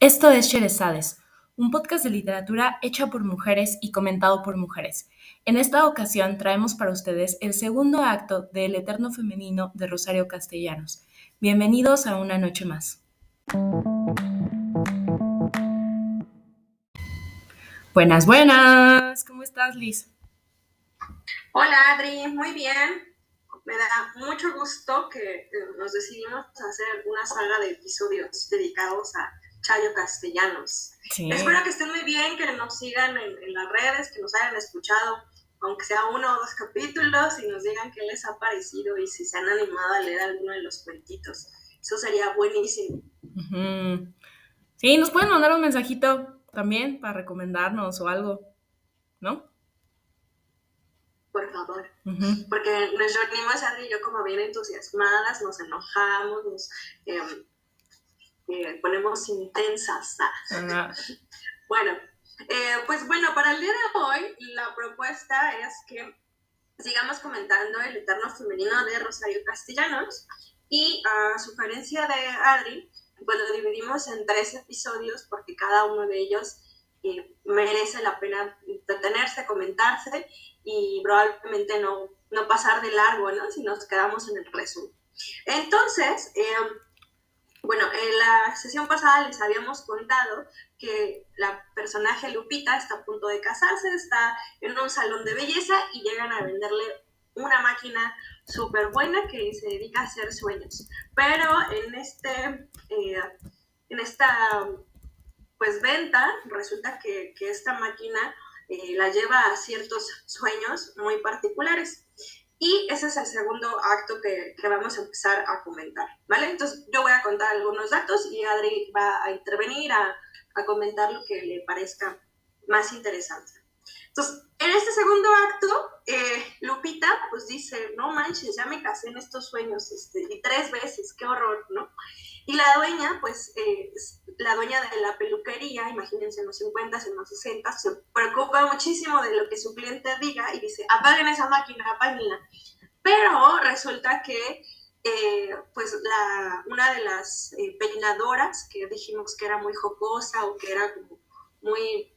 Esto es Sherezades, un podcast de literatura hecho por mujeres y comentado por mujeres. En esta ocasión traemos para ustedes el segundo acto de El Eterno Femenino de Rosario Castellanos. Bienvenidos a una noche más. Buenas, buenas. ¿Cómo estás, Liz? Hola, Adri. Muy bien. Me da mucho gusto que nos decidimos hacer una saga de episodios dedicados a Chayo Castellanos. Sí. Espero que estén muy bien, que nos sigan en las redes, que nos hayan escuchado, aunque sea 1 o 2 capítulos, y nos digan qué les ha parecido y si se han animado a leer alguno de los cuentitos. Eso sería buenísimo. Uh-huh. Sí, nos pueden mandar un mensajito también para recomendarnos o algo, ¿no? Por favor. Uh-huh. Porque nos reunimos, Adri y yo, como bien entusiasmadas, nos enojamos, nos ponemos intensas. Uh-huh. Bueno, pues bueno, para el día de hoy la propuesta es que sigamos comentando El Eterno Femenino de Rosario Castellanos, y a sugerencia de Adri, pues lo dividimos en 3 episodios porque cada uno de ellos merece la pena detenerse, comentarse y probablemente no pasar de largo, ¿no? Si nos quedamos en el resumen. Entonces, bueno, en la sesión pasada les habíamos contado que la personaje Lupita está a punto de casarse, está en un salón de belleza y llegan a venderle una máquina súper buena que se dedica a hacer sueños. Pero en esta pues venta resulta que esta máquina la lleva a ciertos sueños muy particulares. Y ese es el segundo acto que vamos a empezar a comentar, ¿vale? Entonces yo voy a contar algunos datos y Adri va a intervenir a comentar lo que le parezca más interesante. Entonces, en este segundo acto, Lupita pues dice, no manches, ya me casé en estos sueños, y 3 veces, qué horror, ¿no? Y la dueña, pues, la dueña de la peluquería, imagínense en los 50, en los 60, se preocupa muchísimo de lo que su cliente diga y dice, apaguen esa máquina, apáguenla. Pero resulta que pues una de las peinadoras que dijimos que era muy jocosa o que era como muy,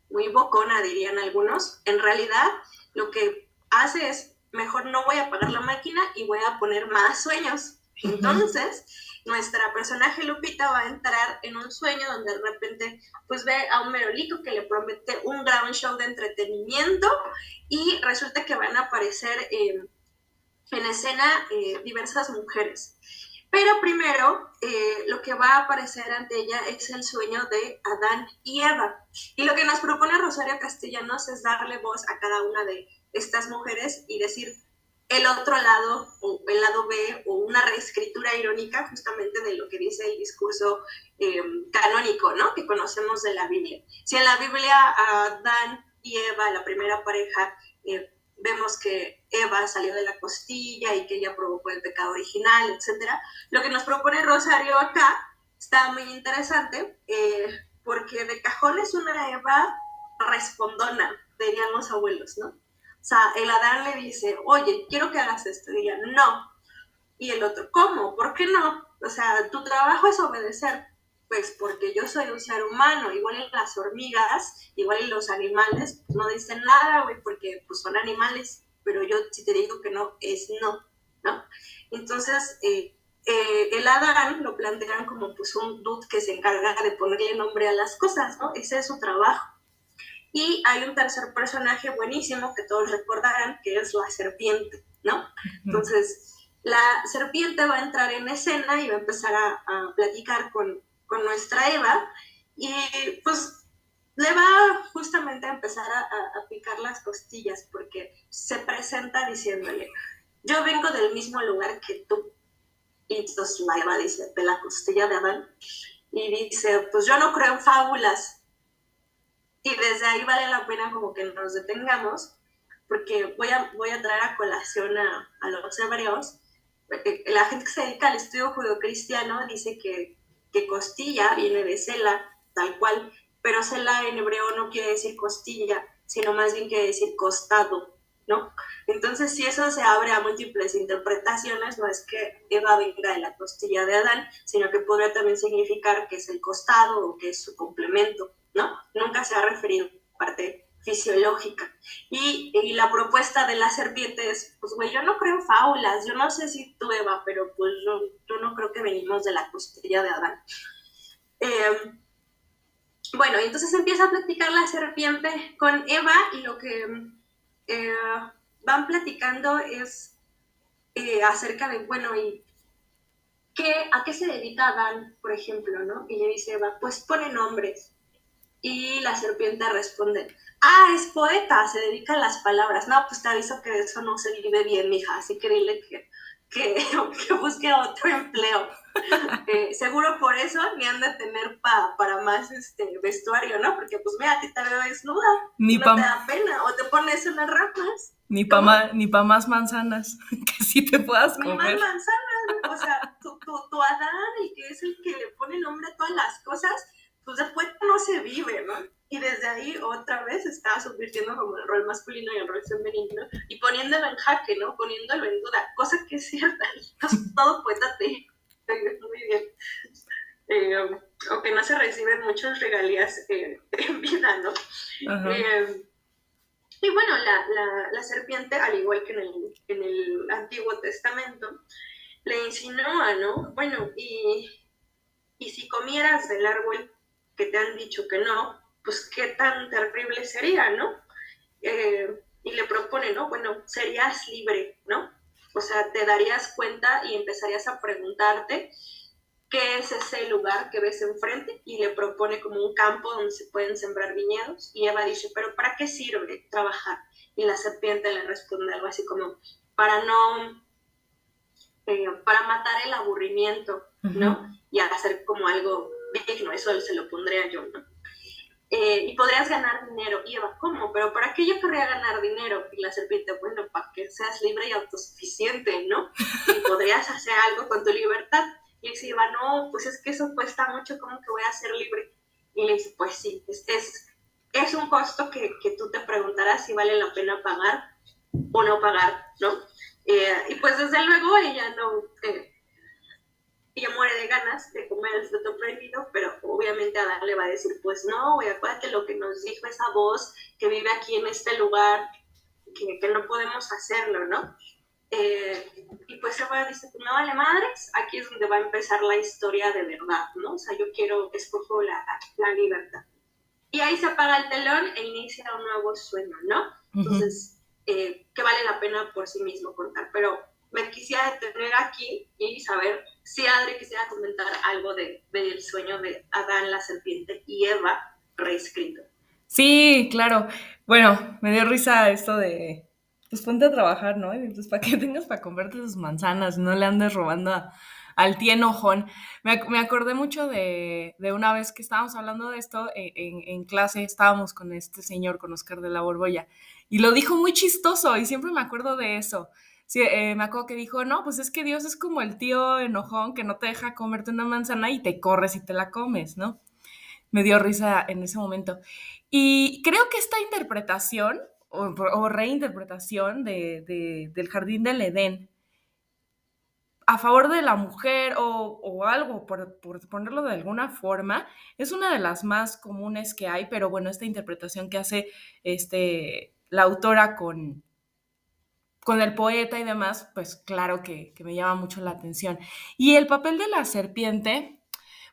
muy bocona, dirían algunos, en realidad lo que hace es, mejor no voy a apagar la máquina y voy a poner más sueños. Entonces, nuestra personaje Lupita va a entrar en un sueño donde de repente pues ve a un merolico que le promete un gran show de entretenimiento y resulta que van a aparecer en escena diversas mujeres. Pero primero, lo que va a aparecer ante ella es el sueño de Adán y Eva. Y lo que nos propone Rosario Castellanos es darle voz a cada una de estas mujeres y decir el otro lado, o el lado B, o una reescritura irónica justamente de lo que dice el discurso canónico, ¿no? Que conocemos de la Biblia. Si en la Biblia Adán y Eva, la primera pareja, vemos que Eva salió de la costilla y que ella provocó el pecado original, etc. Lo que nos propone Rosario acá está muy interesante, porque de cajón es una Eva respondona, dirían los abuelos, ¿no? O sea, el Adán le dice, oye, quiero que hagas esto, y ella, no. Y el otro, ¿cómo? ¿Por qué no? O sea, tu trabajo es obedecer. Pues porque yo soy un ser humano, igual en las hormigas, igual en los animales, pues no dicen nada, güey, porque pues son animales, pero yo si te digo que no, es no, ¿no? Entonces, el Adán lo plantean como pues un dude que se encarga de ponerle nombre a las cosas, ¿no? Ese es su trabajo. Y hay un tercer personaje buenísimo que todos recordarán, que es la serpiente, ¿no? Entonces, la serpiente va a entrar en escena y va a empezar a platicar con nuestra Eva, y pues le va justamente a empezar a picar las costillas, porque se presenta diciéndole, yo vengo del mismo lugar que tú. Y entonces la Eva dice, de la costilla de Adán, y dice, pues yo no creo en fábulas. Y desde ahí vale la pena como que nos detengamos, porque voy a traer a colación a los hebreos. La gente que se dedica al estudio judeocristiano dice que costilla viene de cela, tal cual, pero cela en hebreo no quiere decir costilla, sino más bien quiere decir costado. ¿no? Entonces, si eso se abre a múltiples interpretaciones, no es que Eva venga de la costilla de Adán, sino que podría también significar que es el costado o que es su complemento, ¿no? Nunca se ha referido a parte fisiológica. Y la propuesta de la serpiente es, pues, güey, yo no creo en fábulas, yo no sé si tú, Eva, pero pues yo no creo que venimos de la costilla de Adán. Bueno, y entonces empieza a platicar la serpiente con Eva y lo que eh, van platicando es acerca de, bueno, ¿y a qué se dedica Adán, por ejemplo, ¿no? Y le dice Eva, pues pone nombres. Y la serpiente responde, es poeta, se dedica a las palabras. No, pues te aviso que de eso no se vive bien, mija, así que dile que, que busque otro empleo. Seguro por eso ni han de tener para más vestuario, ¿no? Porque pues mira, a ti te veo desnuda, Ni no te pa, da pena, o te pones unas ramas. ni pa más manzanas que sí te puedas Ni más comer. manzanas, o sea, tu Adán, el que es el que le pone nombre a todas las cosas, pues después no se vive, ¿no? Y desde ahí otra vez está subvirtiendo como el rol masculino y el rol femenino y poniéndolo en jaque, ¿no? Poniéndolo en duda, cosa que es cierta. Todo poeta te muy bien. Aunque no se reciben muchas regalías en vida, ¿no? Y bueno, la serpiente, al igual que en el Antiguo Testamento, le insinúa, ¿no? Bueno, y si comieras del árbol que te han dicho que no, pues qué tan terrible sería, ¿no? Y le propone, ¿no? Bueno, serías libre, ¿no? O sea, te darías cuenta y empezarías a preguntarte qué es ese lugar que ves enfrente y le propone como un campo donde se pueden sembrar viñedos y Eva dice, pero ¿para qué sirve trabajar? Y la serpiente le responde algo así como, para no, para matar el aburrimiento, ¿no? Y hacer como algo digno, eso se lo pondría yo, ¿no? Y podrías ganar dinero. Y Eva, ¿cómo? ¿Pero para qué yo querría ganar dinero? Y la serpiente, bueno, para que seas libre y autosuficiente, ¿no? Y podrías hacer algo con tu libertad. Y dice Eva, no, pues es que eso cuesta mucho, ¿cómo que voy a ser libre? Y le dice, pues sí, es un costo que tú te preguntarás si vale la pena pagar o no pagar, ¿no? Y pues desde luego ella no... ella muere de ganas de comer el fruto prohibido, pero obviamente Adán le va a decir, pues no, güey, acuérdate lo que nos dijo esa voz que vive aquí en este lugar, que no podemos hacerlo, ¿no? Y pues Eva dice, pues no vale madres, aquí es donde va a empezar la historia de verdad, ¿no? O sea, yo escojo la libertad. Y ahí se apaga el telón e inicia un nuevo sueño, ¿no? Entonces, que vale la pena por sí mismo contar, pero me quisiera detener aquí y saber si Adri quisiera comentar algo del sueño de Adán, la serpiente y Eva reescrito. Sí, claro. Bueno, me dio risa esto de, pues ponte a trabajar, ¿no? Y pues para que tengas para comprarte tus manzanas, no le andes robando al tío enojón. Me acordé mucho de una vez que estábamos hablando de esto en clase, estábamos con este señor, con Oscar de la Borbolla, y lo dijo muy chistoso y siempre me acuerdo de eso. Sí, me acuerdo que dijo, no, pues es que Dios es como el tío enojón que no te deja comerte una manzana y te corres y te la comes, ¿no? Me dio risa en ese momento. Y creo que esta interpretación o reinterpretación del Jardín del Edén a favor de la mujer o algo, por ponerlo de alguna forma, es una de las más comunes que hay, pero bueno, esta interpretación que hace la autora con el poeta y demás, pues claro que me llama mucho la atención. Y el papel de la serpiente,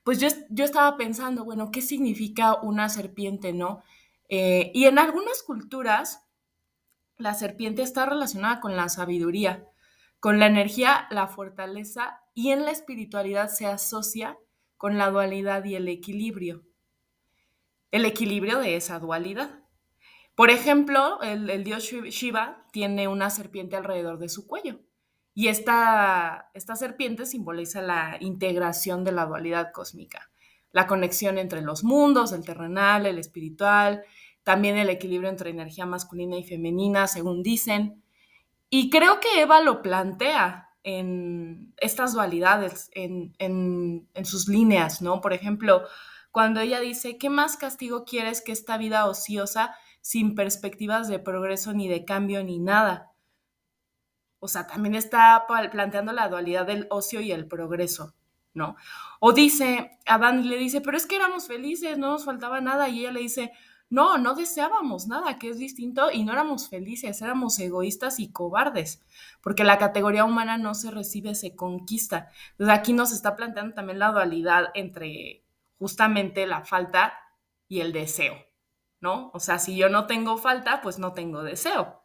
pues yo estaba pensando, bueno, ¿qué significa una serpiente, no? Y en algunas culturas, la serpiente está relacionada con la sabiduría, con la energía, la fortaleza y en la espiritualidad se asocia con la dualidad y el equilibrio de esa dualidad. Por ejemplo, el dios Shiva tiene una serpiente alrededor de su cuello y esta serpiente simboliza la integración de la dualidad cósmica, la conexión entre los mundos, el terrenal, el espiritual, también el equilibrio entre energía masculina y femenina, según dicen. Y creo que Eva lo plantea en estas dualidades, en sus líneas, ¿no? Por ejemplo, cuando ella dice, ¿qué más castigo quieres que esta vida ociosa sin perspectivas de progreso ni de cambio ni nada. O sea, también está planteando la dualidad del ocio y el progreso, ¿no? O dice, Adán le dice, pero es que éramos felices, no nos faltaba nada, y ella le dice, no, no deseábamos nada, que es distinto, y no éramos felices, éramos egoístas y cobardes, porque la categoría humana no se recibe, se conquista. Entonces aquí nos está planteando también la dualidad entre justamente la falta y el deseo, ¿no? O sea, si yo no tengo falta, pues no tengo deseo.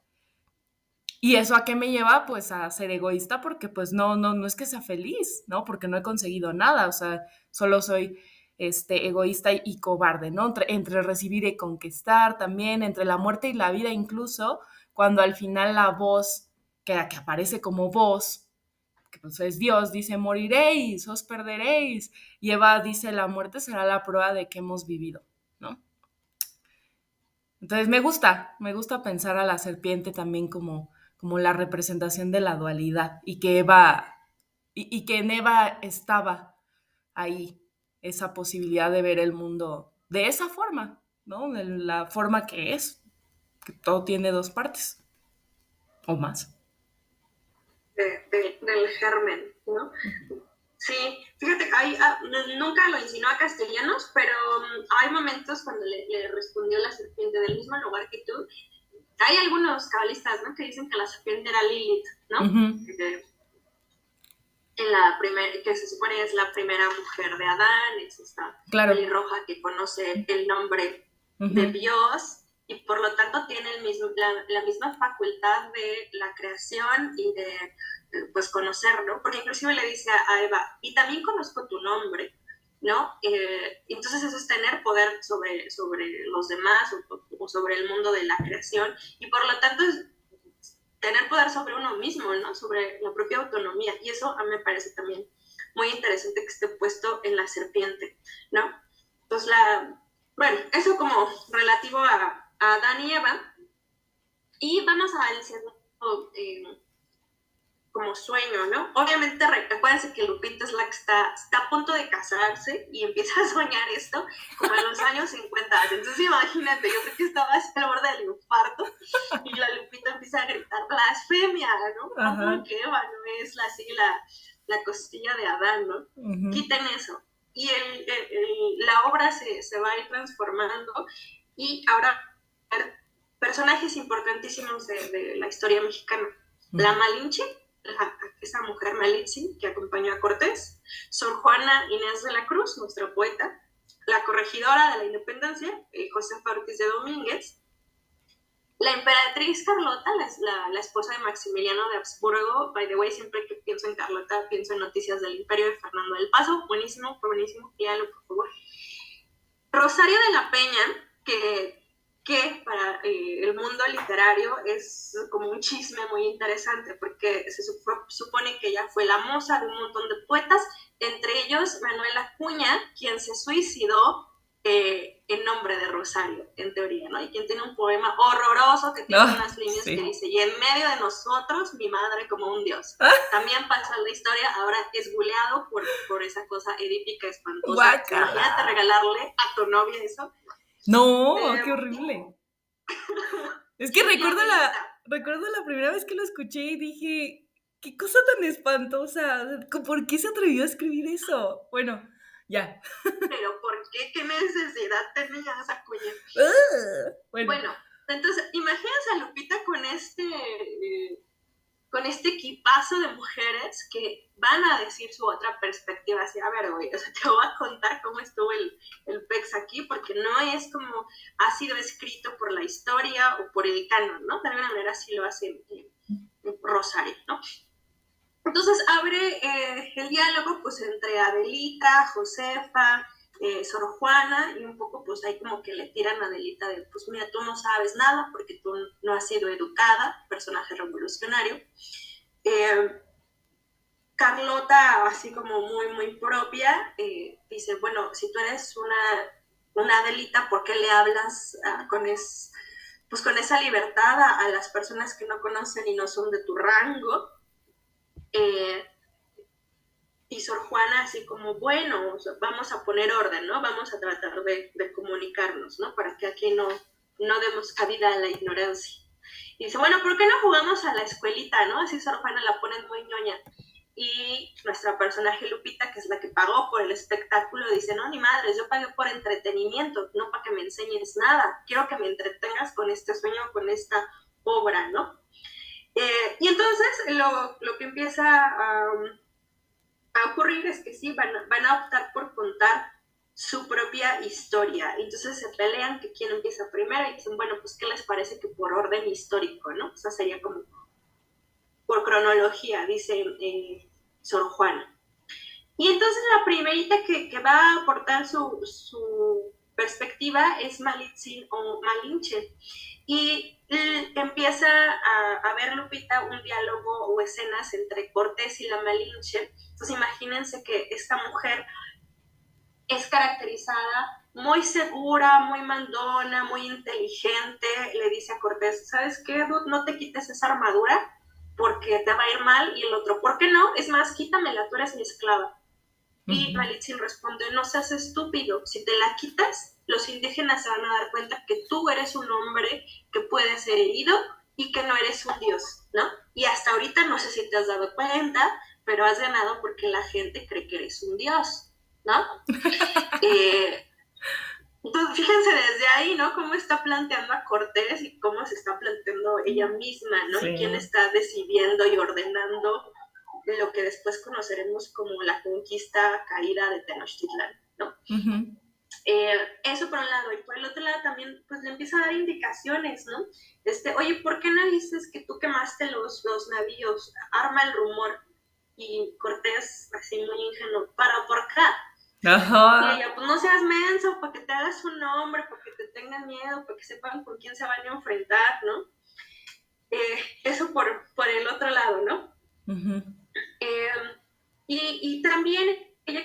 ¿Y eso a qué me lleva? Pues a ser egoísta porque pues no es que sea feliz, ¿no? Porque no he conseguido nada, o sea, solo soy egoísta y cobarde, ¿no? Entre recibir y conquistar también, entre la muerte y la vida incluso, cuando al final la voz, que aparece como voz, que pues es Dios, dice, moriréis, os perderéis, y Eva dice, la muerte será la prueba de que hemos vivido, ¿no? Entonces me gusta pensar a la serpiente también como la representación de la dualidad y que Eva, y que en Eva estaba ahí esa posibilidad de ver el mundo de esa forma, ¿no? De la forma que es, que todo tiene dos partes o más. Del germen, ¿no? Sí, fíjate, nunca lo insinuó a Castellanos, pero hay momentos cuando le respondió la serpiente del mismo lugar que tú. Hay algunos cabalistas, ¿no? Que dicen que la serpiente era Lilith, ¿no? Uh-huh. Que se supone es la primera mujer de Adán, es esta Claro. pelirroja que conoce el nombre Uh-huh. de Dios y por lo tanto tiene la misma facultad de la creación y de pues conocerlo, porque inclusive le dice a Eva, y también conozco tu nombre, ¿no? Entonces eso es tener poder sobre los demás o sobre el mundo de la creación y por lo tanto es tener poder sobre uno mismo, ¿no? Sobre la propia autonomía. Y eso a mí me parece también muy interesante que esté puesto en la serpiente, ¿no? Entonces, bueno, eso como relativo a Adán y Eva. Y vamos a decir como sueño, ¿no? Obviamente, recuérdense que Lupita es la que está a punto de casarse y empieza a soñar esto como en los años 50. Entonces, imagínate, yo creo que estaba al borde del infarto y la Lupita empieza a gritar blasfemia, ¿no? Como que Eva no es la costilla de Adán, ¿no? Uh-huh. Quiten eso. Y la obra se va a ir transformando y ahora personajes importantísimos de la historia mexicana. Uh-huh. La Malinche, esa mujer Malitzin que acompañó a Cortés, Sor Juana Inés de la Cruz, nuestra poeta, la corregidora de la Independencia, Josefa Ortiz de Domínguez, la emperatriz Carlota, la esposa de Maximiliano de Habsburgo. By the way, siempre que pienso en Carlota, pienso en Noticias del Imperio de Fernando del Paso. Buenísimo, léalo por favor. Rosario de la Peña, que para el mundo literario es como un chisme muy interesante, porque se supone que ella fue la musa de un montón de poetas, entre ellos Manuel Acuña, quien se suicidó en nombre de Rosario, en teoría, ¿no? Y quien tiene un poema horroroso que tiene unas líneas que dice, y en medio de nosotros, mi madre como un dios. También pasa la historia, ahora es buleado por esa cosa edípica espantosa. Imagínate regalarle a tu novia eso. No, qué horrible. Es que recuerdo la primera vez que lo escuché y dije, qué cosa tan espantosa, ¿por qué se atrevió a escribir eso? Bueno, ya. Pero ¿por qué? ¿Qué necesidad tenía esa cuña? Bueno, entonces, imagínense a Lupita con este equipazo de mujeres que van a decir su otra perspectiva, así, a ver, güey, o sea, te voy a contar cómo estuvo el PEX aquí, porque no es como ha sido escrito por la historia o por el canon, ¿no? De alguna manera sí lo hace Rosario, ¿no? Entonces abre el diálogo pues entre Adelita, Josefa, Sor Juana, y un poco pues ahí como que le tiran a Adelita de pues mira, tú no sabes nada porque tú no has sido educada, personaje revolucionario. Carlota, así como muy, muy propia, dice, bueno, si tú eres una Adelita, ¿por qué le hablas con esa libertad a las personas que no conocen y no son de tu rango? Y Sor Juana así como, bueno, o sea, vamos a poner orden, ¿no? Vamos a tratar de comunicarnos, ¿no? Para que aquí no no demos cabida a la ignorancia. Y dice, bueno, ¿por qué no jugamos a la escuelita, no? Así Sor Juana la pone muy ñoña. Y nuestra personaje Lupita, que es la que pagó por el espectáculo, dice, no, ni madres, yo pagué por entretenimiento, no para que me enseñes nada, quiero que me entretengas con este sueño, con esta obra, ¿no? Y entonces lo que empieza a ocurrir es que sí, van a optar por contar su propia historia. Entonces se pelean que quién empieza primero y dicen, bueno, pues ¿qué les parece que por orden histórico, no? O sea, sería como por cronología, dice Sor Juana. Y entonces la primerita que va a aportar su perspectiva es Malitzin o Malinche. Y empieza a ver, Lupita, un diálogo o escenas entre Cortés y la Malinche. Entonces imagínense que esta mujer es caracterizada muy segura, muy mandona, muy inteligente. Le dice a Cortés, ¿sabes qué, dude? No te quites esa armadura porque te va a ir mal. Y el otro, ¿por qué no? Es más, quítamela, tú eres mi esclava. Y Malitzin responde, no seas estúpido, si te la quitas, los indígenas se van a dar cuenta que tú eres un hombre que puede ser herido y que no eres un dios, ¿no? Y hasta ahorita no sé si te has dado cuenta, pero has ganado porque la gente cree que eres un dios, ¿no? Entonces, fíjense desde ahí, ¿no? Cómo está planteando a Cortés y cómo se está planteando ella misma, ¿no? Sí. Y quién está decidiendo y ordenando lo que después conoceremos como la conquista caída de Tenochtitlán, ¿no? Eso por un lado, y por el otro lado también, pues le empieza a dar indicaciones, ¿no? Oye, ¿por qué no dices que tú quemaste los navíos? Arma el rumor. Y Cortés, así muy ingenuo, ¿para por acá? Ajá. Y ella, pues no seas menso, para que te hagas un nombre, para que te tengan miedo, para que sepan con quién se van a enfrentar, ¿no? Eso por el otro lado, ¿no? Y también ella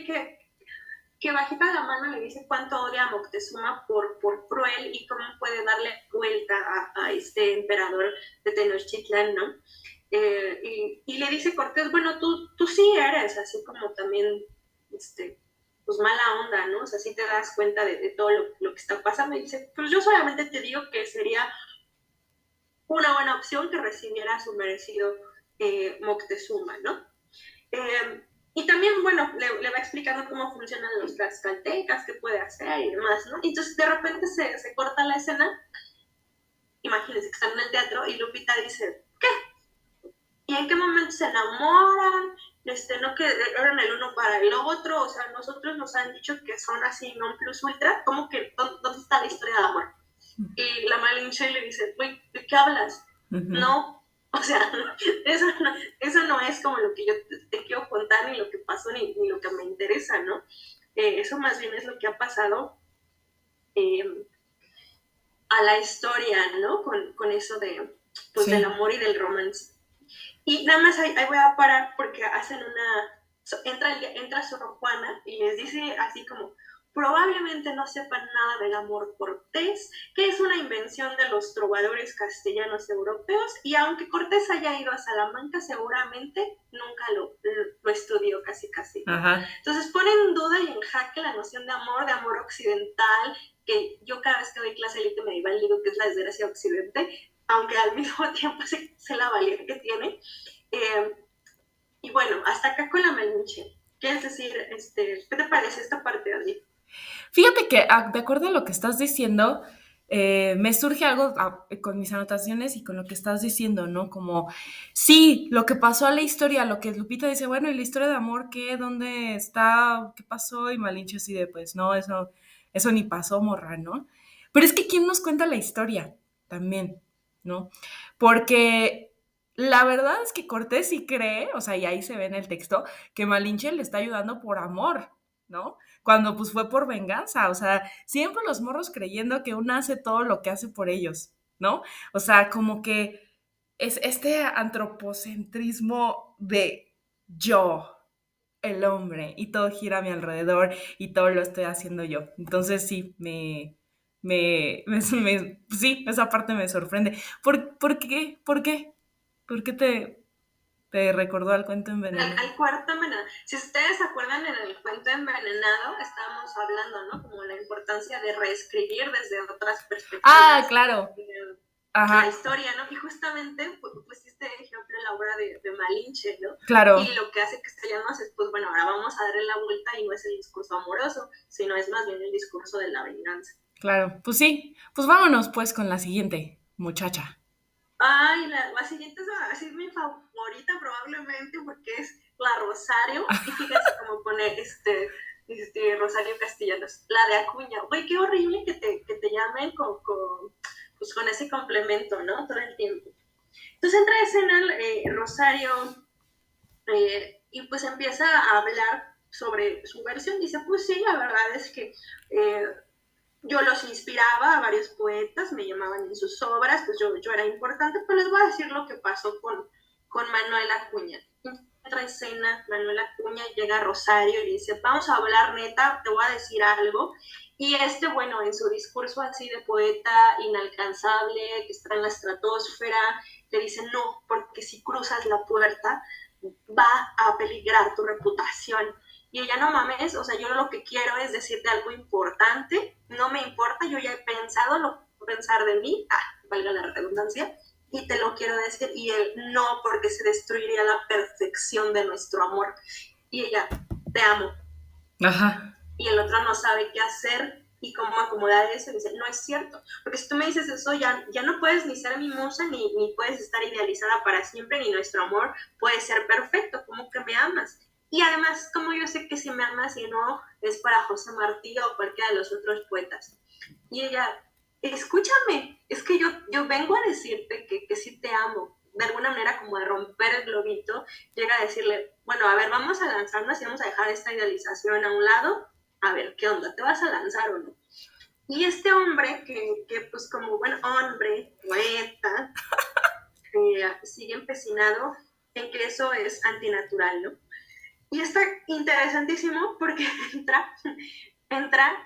que bajita la mano le dice cuánto odia a Moctezuma por cruel y cómo puede darle vuelta a este emperador de Tenochtitlán, ¿no? Y le dice Cortés, bueno, tú sí eres así como también, pues mala onda, ¿no? O sea, sí te das cuenta de todo lo que está pasando. Y dice, pues yo solamente te digo que sería una buena opción que recibiera su merecido Moctezuma, ¿no? Y también, bueno, le va explicando cómo funcionan los tlaxcaltecas, qué puede hacer y demás, ¿no? Entonces, de repente se corta la escena, imagínense que están en el teatro y Lupita dice, ¿qué? ¿Y en qué momento se enamoran? No que eran el uno para el otro, o sea, nosotros nos han dicho que son así non plus ultra, ¿cómo que dónde está la historia de amor? Y la Malinche le dice, güey, ¿de qué hablas? No, o sea, eso no es como lo que yo te quiero contar, ni lo que pasó, ni lo que me interesa, ¿no? Eso más bien es lo que ha pasado a la historia, ¿no? Con eso pues, sí, del amor y del romance. Y nada más ahí voy a parar porque hacen entra Sor Juana y les dice así como, probablemente no sepan nada del amor cortés, que es una invención de los trovadores castellanos europeos, y aunque Cortés haya ido a Salamanca, seguramente nunca lo estudió casi. Ajá. Entonces ponen en duda y en jaque la noción de amor occidental, que yo cada vez que doy clase de élite medieval digo que es la desgracia de Occidente, aunque al mismo tiempo sé la valía que tiene. Y bueno, hasta acá con la Malinche. ¿Quieres decir, qué te parece esta parte, Adri? Fíjate que, de acuerdo a lo que estás diciendo, me surge algo con mis anotaciones y con lo que estás diciendo, ¿no? Como, sí, lo que pasó a la historia, lo que Lupita dice, bueno, ¿y la historia de amor qué? ¿Dónde está? ¿Qué pasó? Y Malinche así de, pues, no, eso ni pasó, morra, ¿no? Pero es que ¿quién nos cuenta la historia? También, ¿no? Porque la verdad es que Cortés sí cree, o sea, y ahí se ve en el texto, que Malinche le está ayudando por amor, ¿no? Cuando pues fue por venganza, o sea, siempre los morros creyendo que uno hace todo lo que hace por ellos, ¿no? O sea, como que es este antropocentrismo de yo, el hombre, y todo gira a mi alrededor y todo lo estoy haciendo yo. Entonces sí, sí, esa parte me sorprende. ¿Por qué? ¿Por qué te ¿Te recordó al cuento envenenado? Al cuarto envenenado. Si ustedes se acuerdan, en el cuento envenenado estábamos hablando, ¿no? Como la importancia de reescribir desde otras Ah, perspectivas claro. la Ajá, historia, ¿no? Y justamente pusiste ejemplo la obra de Malinche, ¿no? claro, Y lo que hace Castellanos es, pues bueno, ahora vamos a darle la vuelta y no es el discurso amoroso, sino es más bien el discurso de la venganza. claro. Pues sí, pues vámonos pues con la siguiente, muchacha. Ay, la siguiente es mi favorita probablemente porque es la Rosario. Y fíjense cómo pone Rosario Castellanos, la de Acuña. Güey, qué horrible que te llamen pues, con ese complemento, ¿no? Todo el tiempo. Entonces entra a escena Rosario y pues empieza a hablar sobre su versión. Dice, pues sí, la verdad es que yo los inspiraba a varios poetas, me llamaban en sus obras, pues yo era importante, pero les voy a decir lo que pasó con Manuel Acuña. Entra escena, Manuel Acuña llega a Rosario y dice, vamos a hablar neta, te voy a decir algo. Y bueno, en su discurso así de poeta inalcanzable, que está en la estratosfera, le dice, no, porque si cruzas la puerta va a peligrar tu reputación. Y ella, no mames, o sea, yo lo que quiero es decirte algo importante, no me importa, yo ya he pensado lo que pensar de mí, valga la redundancia, y te lo quiero decir, y él, no, porque se destruiría la perfección de nuestro amor. Y ella, te amo. Ajá. Y el otro no sabe qué hacer y cómo acomodar eso, y dice, no es cierto, porque si tú me dices eso, ya no puedes ni ser mi musa, ni puedes estar idealizada para siempre, ni nuestro amor puede ser perfecto, como que me amas. Y además, como yo sé que si me amas y no, es para José Martí o cualquiera de los otros poetas. Y ella, escúchame, es que yo vengo a decirte que sí te amo, de alguna manera como de romper el globito, llega a decirle, bueno, a ver, vamos a lanzarnos y vamos a dejar esta idealización a un lado, a ver, ¿qué onda? ¿Te vas a lanzar o no? Y este hombre, que pues como buen hombre, poeta, sigue empecinado en que eso es antinatural, ¿no? Y está interesantísimo porque entra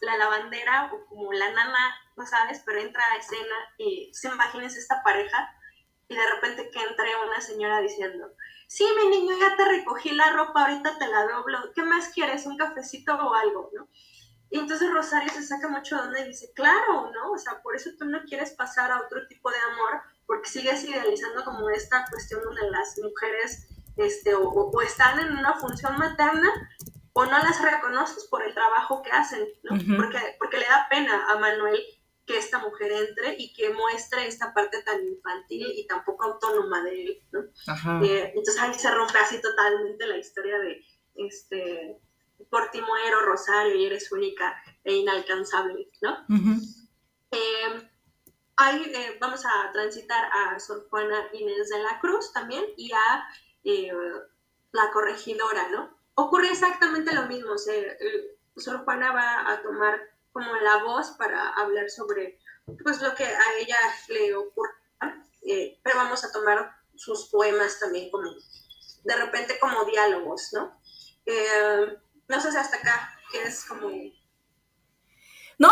la lavandera o como la nana, no sabes, pero entra a escena y se imagínense esta pareja y de repente que entre una señora diciendo, sí, mi niño, ya te recogí la ropa, ahorita te la doblo, ¿qué más quieres? ¿Un cafecito o algo? ¿No? Y entonces Rosario se saca mucho de onda y dice, claro, ¿no? O sea, por eso tú no quieres pasar a otro tipo de amor, porque sigues idealizando como esta cuestión donde las mujeres o están en una función materna o no las reconoces por el trabajo que hacen, ¿no? Ujú. Porque le da pena a Manuel que esta mujer entre y que muestre esta parte tan infantil y tan poco autónoma de él, ¿no? Ajá. Entonces ahí se rompe así totalmente la historia de por ti muero, Rosario, y eres única e inalcanzable, ¿no? Ujú. Eh, Ahí vamos a transitar a Sor Juana Inés de la Cruz también y a eh, la corregidora, ¿no? Ocurre exactamente lo mismo, Sor Juana va a tomar como la voz para hablar sobre pues lo que a ella le ocurre, pero vamos a tomar sus poemas también como de repente como diálogos, ¿no? No sé si hasta acá, que es como No,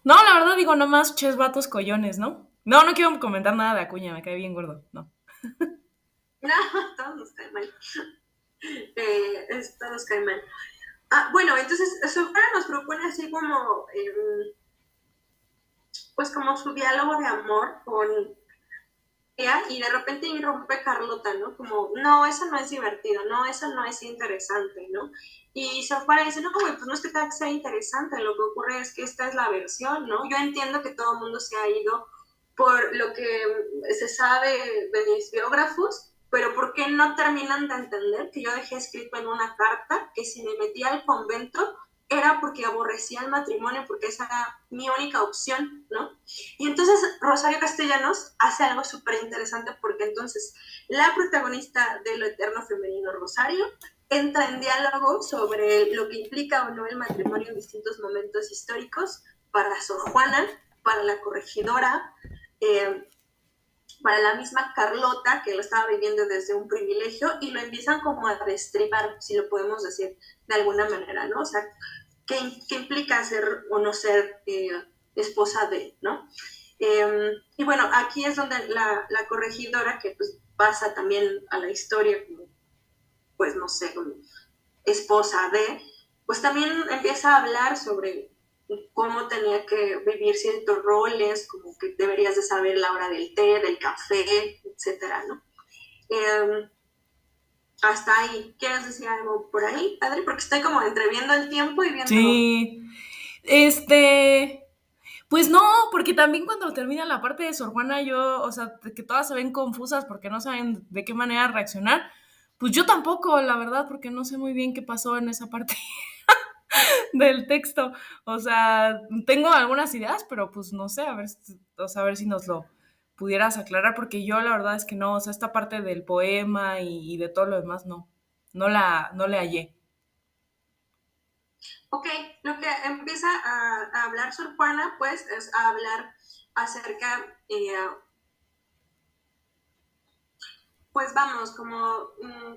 no, la verdad digo nomás ches vatos collones, ¿no? No, no quiero comentar nada de Acuña, me cae bien gordo, no. no, todos nos caen mal. Todos nos caen mal. Bueno, entonces Sofía nos propone así como, pues como su diálogo de amor con ella y de repente irrumpe Carlota, ¿no? Como, no, eso no es divertido, no, eso no es interesante, ¿no? Y Sofía dice, no, güey, pues no es que tenga que ser interesante, lo que ocurre es que esta es la versión, ¿no? Yo entiendo que todo el mundo se ha ido por lo que se sabe de mis biógrafos, pero ¿por qué no terminan de entender que yo dejé escrito en una carta que si me metía al convento era porque aborrecía el matrimonio, porque esa era mi única opción, ¿no? Y entonces Rosario Castellanos hace algo súper interesante porque entonces la protagonista de Lo Eterno Femenino, Rosario, entra en diálogo sobre lo que implica o no el matrimonio en distintos momentos históricos para Sor Juana, para la corregidora, eh, para la misma Carlota, que lo estaba viviendo desde un privilegio, y lo empiezan como a destribar, si lo podemos decir de alguna manera, ¿no? O sea, ¿qué implica ser o no ser esposa de, ¿no? Y bueno, aquí es donde la corregidora, que pues pasa también a la historia como, pues no sé, como esposa de, pues también empieza a hablar sobre cómo tenía que vivir ciertos roles, como que deberías de saber la hora del té, del café, etcétera, ¿no? Eh, hasta ahí. ¿Quieres decir algo por ahí, Adri? Porque estoy como entreviendo el tiempo y viendo... Sí, este, pues no, porque también cuando termina la parte de Sor Juana, yo, o sea, que todas se ven confusas porque no saben de qué manera reaccionar, pues yo tampoco, la verdad, porque no sé muy bien qué pasó en esa parte del texto. O sea, tengo algunas ideas, pero pues no sé, o sea, a ver si nos lo pudieras aclarar, porque yo la verdad es que no, o sea, esta parte del poema y de todo lo demás no, no le hallé. Ok, lo que empieza a hablar Sor Juana, pues, es a hablar acerca, pues vamos, como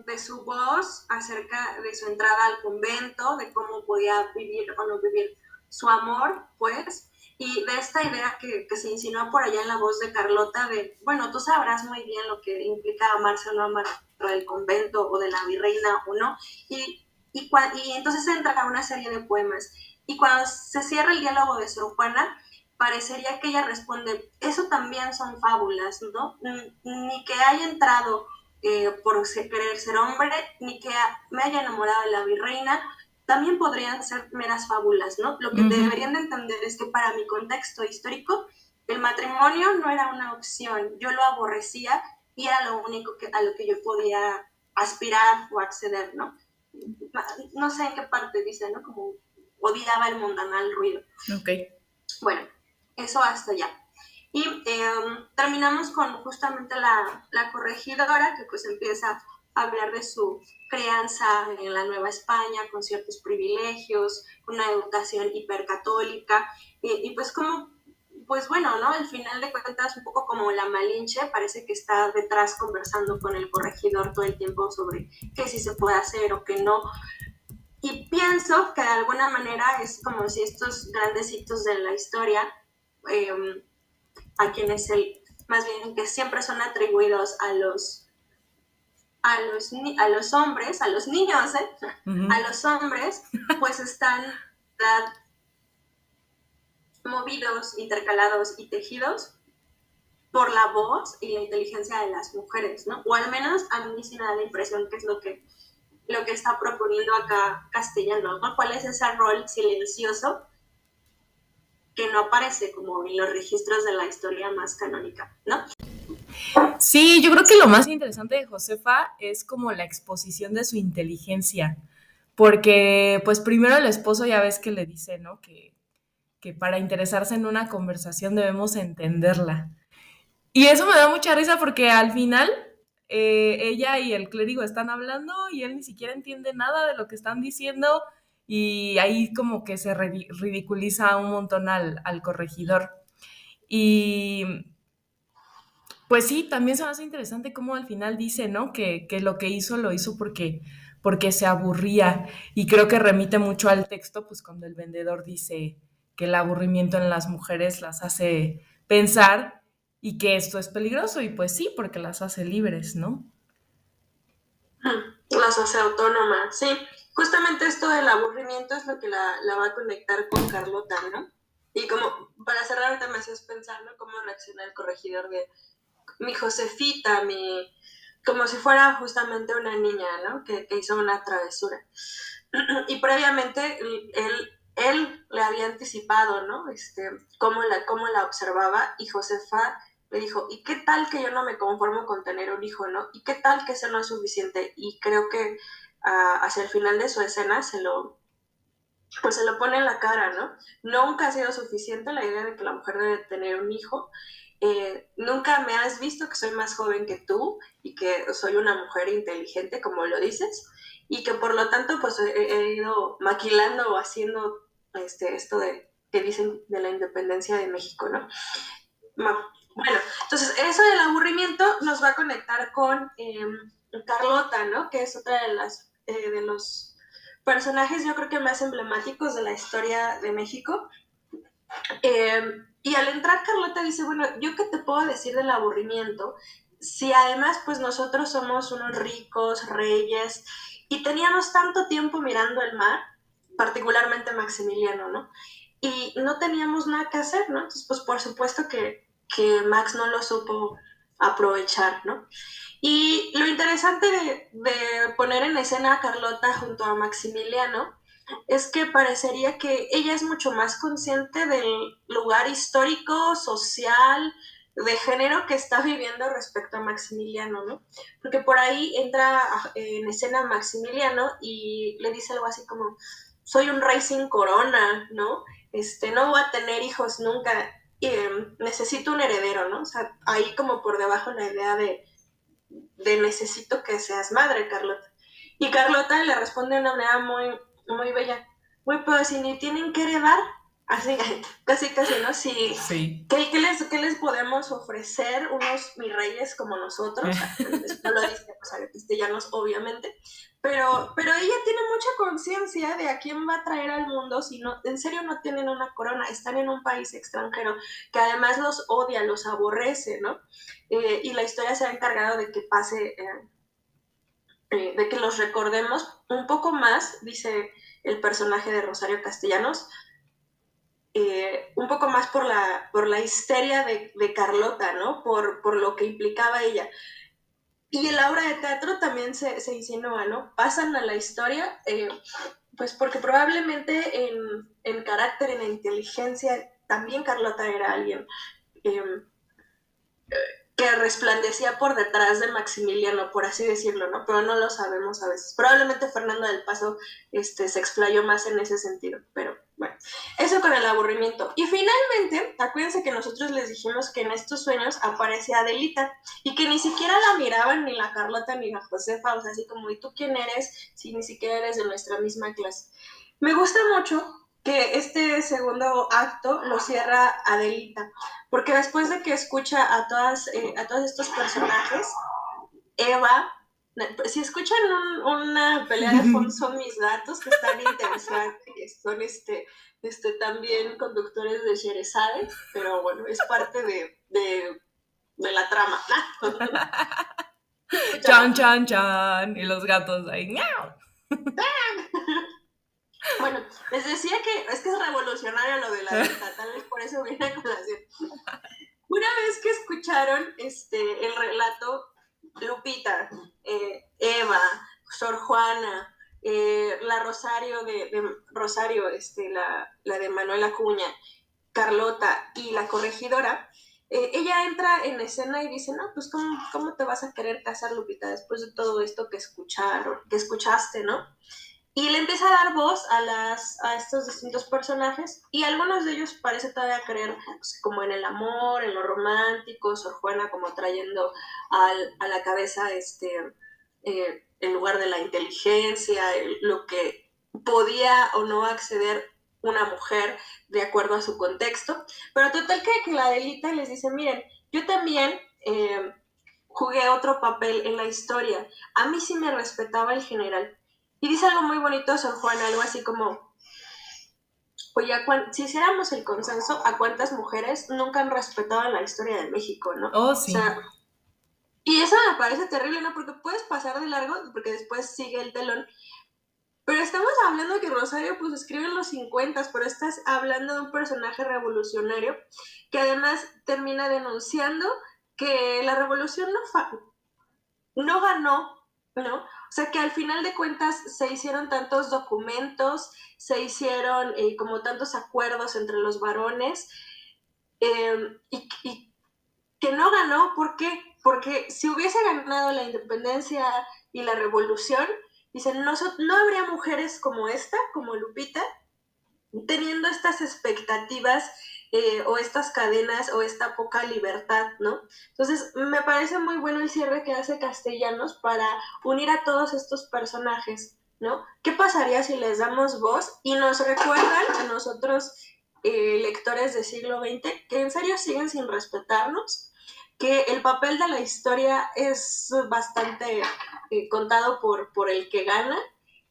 de su voz, acerca de su entrada al convento, de cómo podía vivir o no vivir su amor, pues, y de esta idea que se insinuó por allá en la voz de Carlota de, bueno, tú sabrás muy bien lo que implica amarse o no amar del convento o de la virreina o no, y entonces entra una serie de poemas. Y cuando se cierra el diálogo de Sor Juana, parecería que ella responde, eso también son fábulas, ¿no? Ni que haya entrado por querer ser hombre, ni que me haya enamorado de la virreina, también podrían ser meras fábulas, ¿no? Lo que Ujú. deberían de entender es que para mi contexto histórico, el matrimonio no era una opción, yo lo aborrecía y era lo único a lo que yo podía aspirar o acceder, ¿no? No sé en qué parte dice, ¿no? Como odiaba el mundanal ruido. Ok. Bueno, eso hasta allá. Y terminamos con justamente la corregidora, que pues empieza a hablar de su crianza en la Nueva España, con ciertos privilegios, una educación hipercatólica, y pues como, pues bueno, ¿no? Al final de cuentas, un poco como la Malinche, parece que está detrás conversando con el corregidor todo el tiempo sobre qué sí se puede hacer o qué no, y pienso que de alguna manera es como si estos grandes hitos de la historia, eh, a quienes más bien que siempre son atribuidos a los hombres, a los niños, Ujú. a los hombres, pues están movidos, intercalados y tejidos por la voz y la inteligencia de las mujeres, ¿no? O al menos a mí sí me da la impresión que es lo que está proponiendo acá Castellano, ¿no? ¿Cuál es ese rol silencioso que no aparece como en los registros de la historia más canónica, ¿no? Sí, yo creo que lo más interesante de Josefa es como la exposición de su inteligencia, porque pues primero el esposo ya ves que le dice, ¿no? Que para interesarse en una conversación debemos entenderla. Y eso me da mucha risa porque al final ella y el clérigo están hablando y él ni siquiera entiende nada de lo que están diciendo y ahí como que se ridiculiza un montón al corregidor. Y pues sí, también se me hace interesante cómo al final dice, ¿no? Que lo que hizo lo hizo porque se aburría. Y creo que remite mucho al texto, pues cuando el vendedor dice que el aburrimiento en las mujeres las hace pensar y que esto es peligroso. Y pues sí, porque las hace libres, ¿no? Las hace autónomas, sí. Justamente esto del aburrimiento es lo que la va a conectar con Carlota, ¿no? Y como para cerrar, ahorita me hacías pensar, ¿no? Cómo reacciona el corregidor de mi Josefita, como si fuera justamente una niña, ¿no? Que hizo una travesura. Y previamente él le había anticipado, ¿no? Cómo la observaba y Josefa le dijo, ¿y qué tal que yo no me conformo con tener un hijo, ¿no? ¿Y qué tal que eso no es suficiente? Y creo que hacia el final de su escena pues se lo pone en la cara, ¿no? Nunca ha sido suficiente la idea de que la mujer debe tener un hijo. Nunca me has visto que soy más joven que tú y que soy una mujer inteligente, como lo dices, y que por lo tanto pues he ido maquilando o haciendo esto de que dicen de la independencia de México, ¿no? Bueno, entonces eso del aburrimiento nos va a conectar con Carlota, ¿no? Que es otra de los personajes yo creo que más emblemáticos de la historia de México. Y al entrar Carlota dice, bueno, ¿yo qué te puedo decir del aburrimiento? si además pues nosotros somos unos ricos reyes y teníamos tanto tiempo mirando el mar, particularmente Maximiliano, ¿no? Y no teníamos nada que hacer, ¿no? Entonces, pues por supuesto que Max no lo supo aprovechar, ¿no? Y lo interesante de poner en escena a Carlota junto a Maximiliano es que parecería que ella es mucho más consciente del lugar histórico, social, de género que está viviendo respecto a Maximiliano, ¿no? Porque por ahí entra en escena Maximiliano y le dice algo así como, soy un rey sin corona, ¿no? No voy a tener hijos nunca, necesito un heredero, ¿no? O sea, ahí como por debajo la idea de necesito que seas madre, Carlota. Y Carlota le responde de una manera muy, muy bella. Muy, pero si ni tienen que heredar, así, casi, casi, ¿no? Si, Sí. qué les podemos ofrecer unos mis reyes como nosotros? Eso no lo dice a los castellanos, obviamente, pero ella tiene mucha conciencia de a quién va a traer al mundo si no, en serio no tienen una corona, están en un país extranjero que además los odia, los aborrece, ¿no? Y la historia se ha encargado de que pase, de que los recordemos un poco más, dice el personaje de Rosario Castellanos, un poco más por la histeria de Carlota, ¿no? Por lo que implicaba ella. Y en la obra de teatro también se insinúa, ¿no? Pasan a la historia, pues porque probablemente en carácter, en inteligencia, también Carlota era alguien eh, que resplandecía por detrás de Maximiliano, por así decirlo, ¿no? Pero no lo sabemos a veces. Probablemente Fernando del Paso se explayó más en ese sentido, pero bueno, eso con el aburrimiento. Y finalmente, acuérdense que nosotros les dijimos que en estos sueños aparecía Adelita y que ni siquiera la miraban ni la Carlota ni la Josefa, o sea, así como, ¿y tú quién eres? Si ni siquiera eres de nuestra misma clase. Me gusta mucho que este segundo acto lo cierra Adelita, porque después de que escucha a todos estos personajes, Eva, si escuchan una pelea de fondo son mis gatos que están interesantes, son también conductores de Sherezade, pero bueno, es parte de la trama. Chan, chan, chan. Y los gatos ahí. ¡Miau! Bueno, les decía que es revolucionario lo de la delta, tal vez por eso viene a colación. Una vez que escucharon el relato, Lupita, Eva, Sor Juana, la Rosario de Rosario, la de Manuel Acuña, Carlota y la corregidora, ella entra en escena y dice, no, pues ¿cómo te vas a querer casar, Lupita, después de todo esto que escuchaste, ¿no? Y le empieza a dar voz a estos distintos personajes y algunos de ellos parece todavía creer pues, como en el amor, en lo romántico, Sor Juana como trayendo a la cabeza en lugar de la inteligencia, lo que podía o no acceder una mujer de acuerdo a su contexto. Pero total que la Adelita les dice, miren, yo también jugué otro papel en la historia. A mí sí me respetaba el general. Y dice algo muy bonito Sor Juana, algo así como, oye, si hiciéramos el consenso, ¿a cuántas mujeres nunca han respetado la historia de México, no? Oh, O sí. sea, y eso me parece terrible, ¿no? Porque puedes pasar de largo, porque después sigue el telón, pero estamos hablando de que Rosario pues escribe en los 50, pero estás hablando de un personaje revolucionario que además termina denunciando que la revolución no ganó, ¿no? O sea que al final de cuentas se hicieron tantos documentos, se hicieron como tantos acuerdos entre los varones y que no ganó, ¿por qué? Porque si hubiese ganado la independencia y la revolución, dicen, no habría mujeres como esta, como Lupita, teniendo estas expectativas o estas cadenas o esta poca libertad, ¿no? Entonces, me parece muy bueno el cierre que hace Castellanos para unir a todos estos personajes, ¿no? ¿Qué pasaría si les damos voz y nos recuerdan a nosotros, lectores del siglo XX, que en serio siguen sin respetarnos? Que el papel de la historia es bastante contado por el que gana,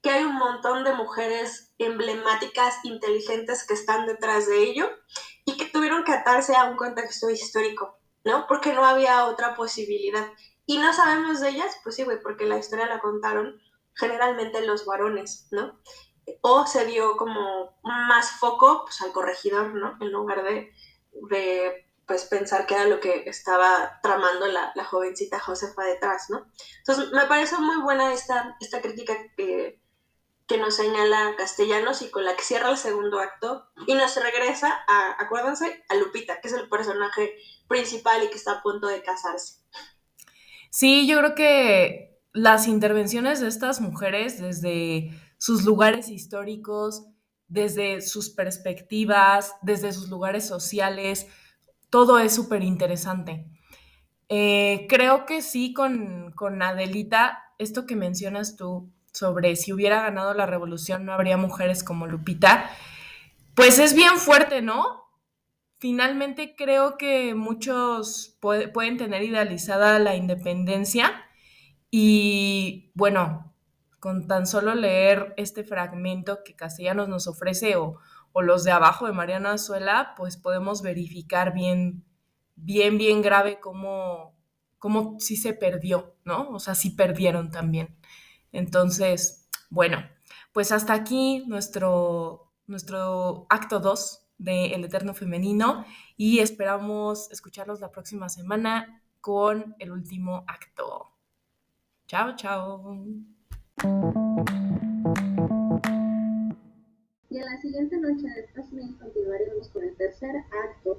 que hay un montón de mujeres emblemáticas, inteligentes que están detrás de ello y que tuvieron que atarse a un contexto histórico, ¿no? Porque no había otra posibilidad. Y no sabemos de ellas, pues sí, güey, porque la historia la contaron generalmente los varones, ¿no? O se dio como más foco pues, al corregidor, ¿no? En lugar de pues pensar que era lo que estaba tramando la jovencita Josefa detrás, ¿no? Entonces me parece muy buena esta crítica que nos señala Castellanos y con la que cierra el segundo acto y nos regresa a, acuérdense, a Lupita, que es el personaje principal y que está a punto de casarse. Sí, yo creo que las intervenciones de estas mujeres desde sus lugares históricos, desde sus perspectivas, desde sus lugares sociales, todo es súper interesante. Creo que sí, con Adelita, esto que mencionas tú sobre si hubiera ganado la revolución no habría mujeres como Lupita, pues es bien fuerte, ¿no? Finalmente creo que muchos pueden tener idealizada la independencia y bueno, con tan solo leer este fragmento que Castellanos nos ofrece o los de abajo de Mariano Azuela, pues podemos verificar bien grave cómo sí se perdió, ¿no? O sea, sí perdieron también. Entonces, bueno, pues hasta aquí nuestro acto 2 de El Eterno Femenino y esperamos escucharlos la próxima semana con el último acto. Chao, chao. Y en la siguiente noche de Tasmin continuaremos con el tercer acto